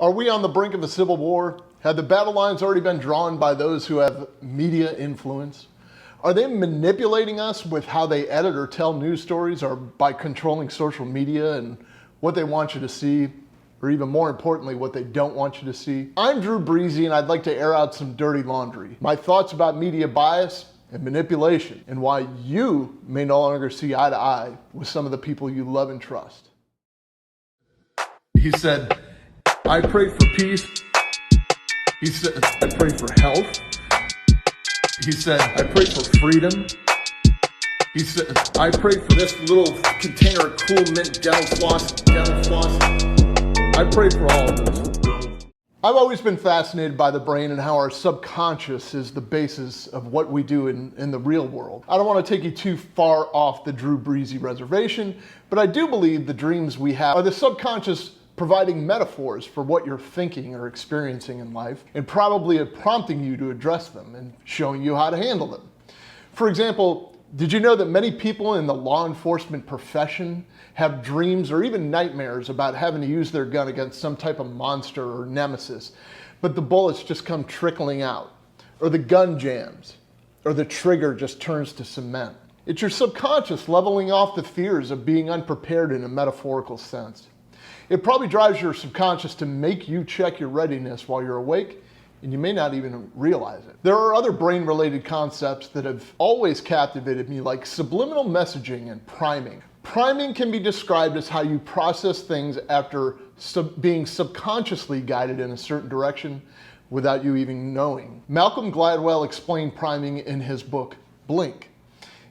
Are we on the brink of a civil war? Have the battle lines already been drawn by those who have media influence? Are they manipulating us with how they edit or tell news stories, or by controlling social media and what they want you to see, or even more importantly, what they don't want you to see? I'm Drew Breezy, and I'd like to air out some dirty laundry. My thoughts about media bias and manipulation, and why you may no longer see eye to eye with some of the people you love and trust. He said, I pray for peace. He said, I pray for health. He said, I pray for freedom. He said, I pray for this little container of Cool Mint dental floss. I pray for all of this. I've always been fascinated by the brain and how our subconscious is the basis of what we do in the real world. I don't want to take you too far off the Drew Breezy reservation, but I do believe the dreams we have are the subconscious providing metaphors for what you're thinking or experiencing in life, and probably prompting you to address them and showing you how to handle them. For example, did you know that many people in the law enforcement profession have dreams or even nightmares about having to use their gun against some type of monster or nemesis, but the bullets just come trickling out, or the gun jams, or the trigger just turns to cement? It's your subconscious leveling off the fears of being unprepared in a metaphorical sense. It probably drives your subconscious to make you check your readiness while you're awake, and you may not even realize it. There are other brain-related concepts that have always captivated me, like subliminal messaging and priming. Priming can be described as how you process things after being subconsciously guided in a certain direction without you even knowing. Malcolm Gladwell explained priming in his book, Blink.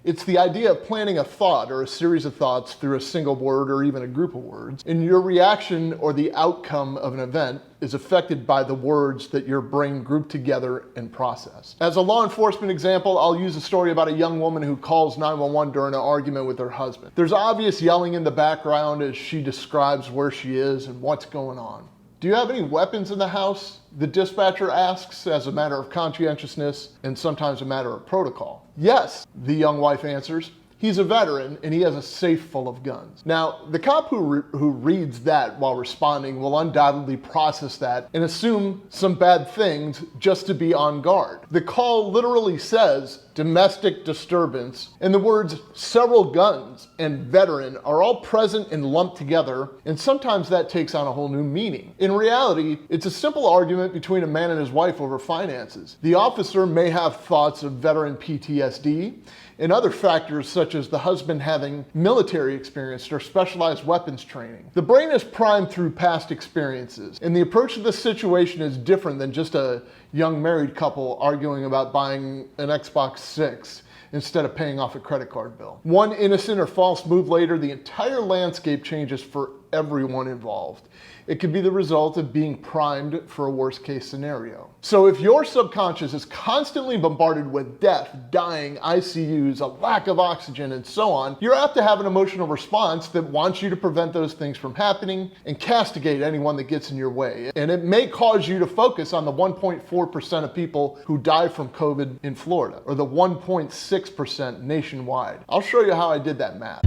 It's the idea of planting a thought or a series of thoughts through a single word or even a group of words, and your reaction or the outcome of an event is affected by the words that your brain grouped together and processed. As a law enforcement example, I'll use a story about a young woman who calls 911 during an argument with her husband. There's obvious yelling in the background as she describes where she is and what's going on. Do you have any weapons in the house? The dispatcher asks as a matter of conscientiousness and sometimes a matter of protocol. Yes, the young wife answers. He's a veteran and he has a safe full of guns. Now, the cop who reads that while responding will undoubtedly process that and assume some bad things just to be on guard. The call literally says domestic disturbance, and the words several guns and veteran are all present and lumped together, and sometimes that takes on a whole new meaning. In reality, it's a simple argument between a man and his wife over finances. The officer may have thoughts of veteran PTSD, and other factors such as the husband having military experience or specialized weapons training. The brain is primed through past experiences, and the approach to this situation is different than just a young married couple arguing about buying an Xbox 6 instead of paying off a credit card bill. One innocent or false move later, the entire landscape changes for everyone involved. It could be the result of being primed for a worst case scenario. So if your subconscious is constantly bombarded with death, dying, ICUs, a lack of oxygen, and so on, you're apt to have an emotional response that wants you to prevent those things from happening and castigate anyone that gets in your way. And it may cause you to focus on the 1.4% of people who die from COVID in Florida, or the 1.6% nationwide. I'll show you how I did that math.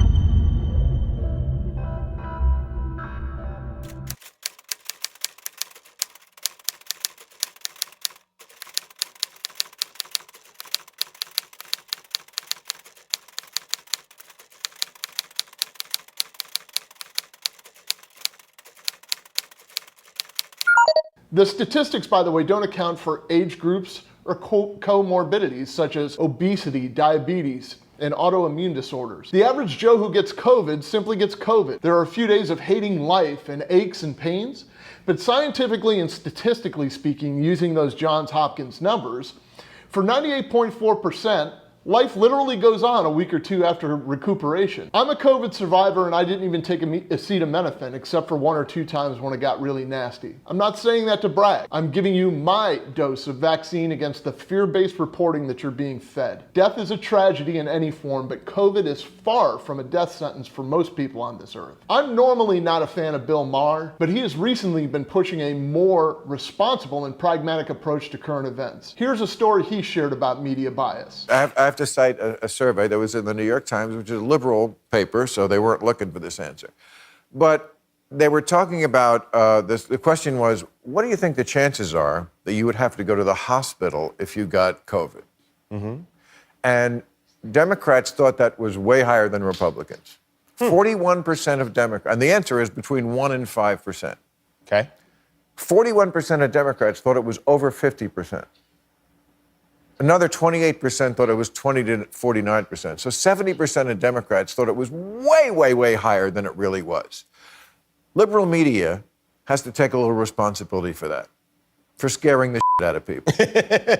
The statistics, by the way, don't account for age groups or comorbidities such as obesity, diabetes, and autoimmune disorders. The average Joe who gets COVID simply gets COVID. There are a few days of hating life and aches and pains, but scientifically and statistically speaking, using those Johns Hopkins numbers, for 98.4%, life literally goes on a week or two after recuperation. I'm a COVID survivor and I didn't even take acetaminophen except for 1 or 2 times when it got really nasty. I'm not saying that to brag. I'm giving you my dose of vaccine against the fear-based reporting that you're being fed. Death is a tragedy in any form, but COVID is far from a death sentence for most people on this earth. I'm normally not a fan of Bill Maher, but he has recently been pushing a more responsible and pragmatic approach to current events. Here's a story he shared about media bias. I have to cite a survey that was in the New York Times, which is a liberal paper, so they weren't looking for this answer. But They were talking about this. The question was, what do you think the chances are that you would have to go to the hospital if you got COVID? Mm-hmm. And Democrats thought that was way higher than Republicans. 41% of Democrats, and the answer is between 1% and 5%. Okay. 41% of Democrats thought it was over 50%. Another 28% thought it was 20 to 49%. So 70% of Democrats thought it was way, way, way higher than it really was. Liberal media has to take a little responsibility for that, for scaring the shit out of people.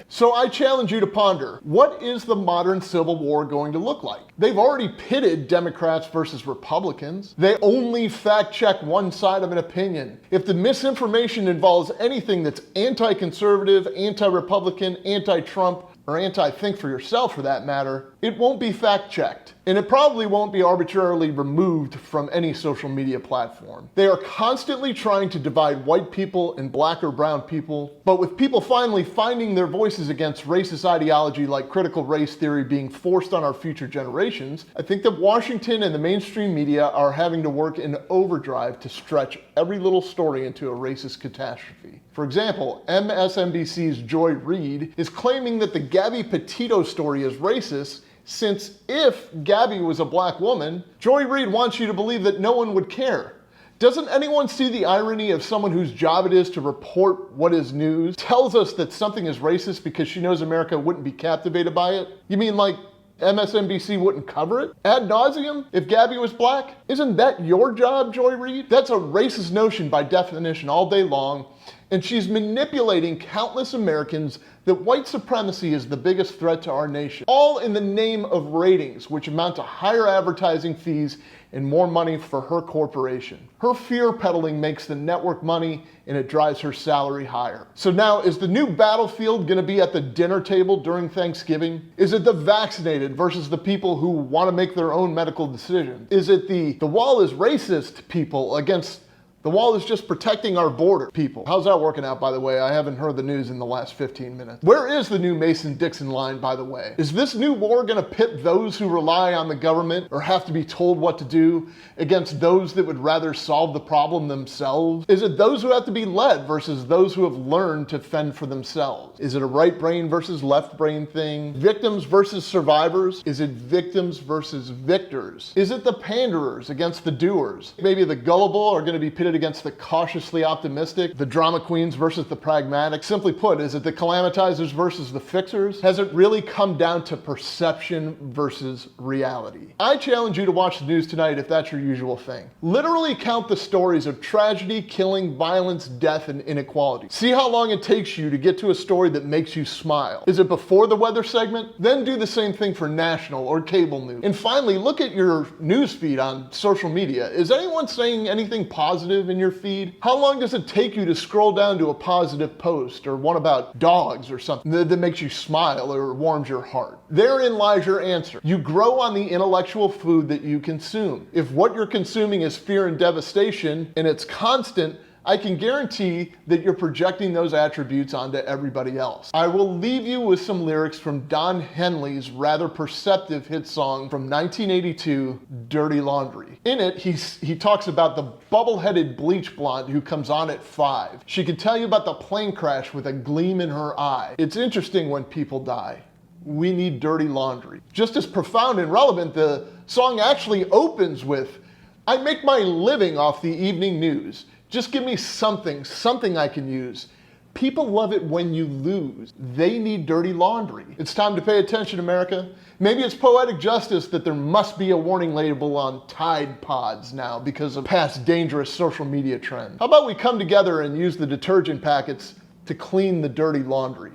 So I challenge you to ponder, what is the modern Civil War going to look like? They've already pitted Democrats versus Republicans. They only fact check one side of an opinion. If the misinformation involves anything that's anti-conservative, anti-Republican, anti-Trump, or anti-think for yourself for that matter, it won't be fact checked. And it probably won't be arbitrarily removed from any social media platform. They are constantly trying to divide white people and black or brown people, but with people finally finding their voices against racist ideology like critical race theory being forced on our future generations, I think that Washington and the mainstream media are having to work in overdrive to stretch every little story into a racist catastrophe. For example, MSNBC's Joy Reid is claiming that the Gabby Petito story is racist, since if Gabby was a black woman, Joy Reid wants you to believe that no one would care. Doesn't anyone see the irony of someone whose job it is to report what is news tells us that something is racist because she knows America wouldn't be captivated by it? You mean like MSNBC wouldn't cover it ad nauseum if Gabby was black? Isn't that your job, Joy Reid? That's a racist notion by definition all day long, and she's manipulating countless Americans that white supremacy is the biggest threat to our nation, all in the name of ratings, which amount to higher advertising fees and more money for her corporation. Her fear peddling makes the network money and it drives her salary higher. So now, is the new battlefield gonna be at the dinner table during Thanksgiving? Is it the vaccinated versus the people who wanna make their own medical decisions? Is it the wall is racist people against the wall is just protecting our border people? How's that working out, by the way? I haven't heard the news in the last 15 minutes. Where is the new Mason-Dixon line, by the way? Is this new war gonna pit those who rely on the government or have to be told what to do against those that would rather solve the problem themselves? Is it those who have to be led versus those who have learned to fend for themselves? Is it a right brain versus left brain thing? Victims versus survivors? Is it victims versus victors? Is it the panderers against the doers? Maybe the gullible are gonna be pitted against the cautiously optimistic, the drama queens versus the pragmatic. Simply put, is it the calamitizers versus the fixers? Has it really come down to perception versus reality? I challenge you to watch the news tonight if that's your usual thing. Literally count the stories of tragedy, killing, violence, death, and inequality. See how long it takes you to get to a story that makes you smile. Is it before the weather segment? Then do the same thing for national or cable news. And finally, look at your news feed on social media. Is anyone saying anything positive in your feed? How long does it take you to scroll down to a positive post or one about dogs or something that makes you smile or warms your heart? Therein lies your answer. You grow on the intellectual food that you consume. If what you're consuming is fear and devastation and it's constant, I can guarantee that you're projecting those attributes onto everybody else. I will leave you with some lyrics from Don Henley's rather perceptive hit song from 1982, Dirty Laundry. In it, he talks about the bubble-headed bleach blonde who comes on at 5. She can tell you about the plane crash with a gleam in her eye. It's interesting when people die. We need dirty laundry. Just as profound and relevant, the song actually opens with, I make my living off the evening news. Just give me something I can use. People love it when you lose. They need dirty laundry. It's time to pay attention, America. Maybe it's poetic justice that there must be a warning label on Tide Pods now because of past dangerous social media trends. How about we come together and use the detergent packets to clean the dirty laundry?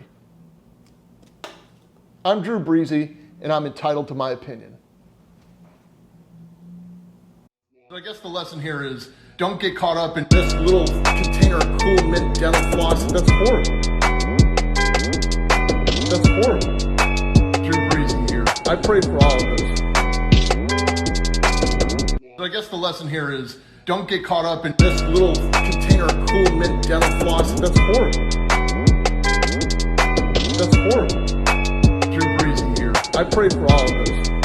I'm Drew Breezy, and I'm entitled to my opinion. So I guess the lesson here is, don't get caught up in this little container of cool mint dental floss. That's horrible. That's horrible. Drew Breezy here. I pray for all of us. So I guess the lesson here is, don't get caught up in this little container of cool mint dental floss. That's horrible. That's horrible. Drew Breezy here. I pray for all of us.